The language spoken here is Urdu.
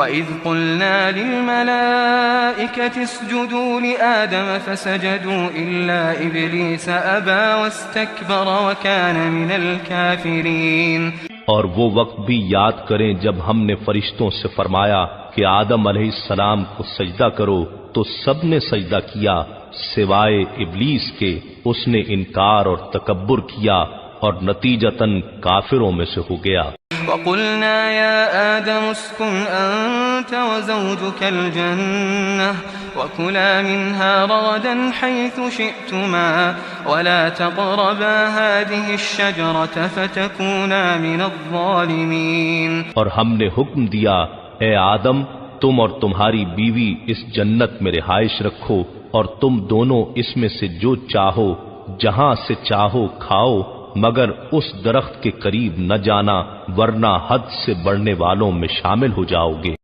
وَإِذْ قُلْنَا لِلْمَلَائِكَةِ اسْجُدُوا لِآدَمَ فَسَجَدُوا إِلَّا إِبْلِيسَ أَبَى وَاسْتَكْبَرَ وَكَانَ مِنَ الْكَافِرِينَ۔ اور وہ وقت بھی یاد کریں جب ہم نے فرشتوں سے فرمایا کہ آدم علیہ السلام کو سجدہ کرو تو سب نے سجدہ کیا سوائے ابلیس کے، اس نے انکار اور تکبر کیا اور نتیجتاً کافروں میں سے ہو گیا۔ وَقُلْنَا يَا آدَمُ اسْكُنْ أَنْتَ وَزَوْجُكَ الْجَنَّةَ وَكُلَا مِنْهَا رَغَدًا حَيْثُ شِئْتُمَا وَلَا تَقْرَبَا هَٰذِهِ الشَّجَرَةَ فَتَكُونَا مِنَ الظَّالِمِينَ۔ اور ہم نے حکم دیا اے آدم تم اور تمہاری بیوی اس جنت میں رہائش رکھو اور تم دونوں اس میں سے جو چاہو جہاں سے چاہو کھاؤ مگر اس درخت کے قریب نہ جانا ورنہ حد سے بڑھنے والوں میں شامل ہو جاؤ گے۔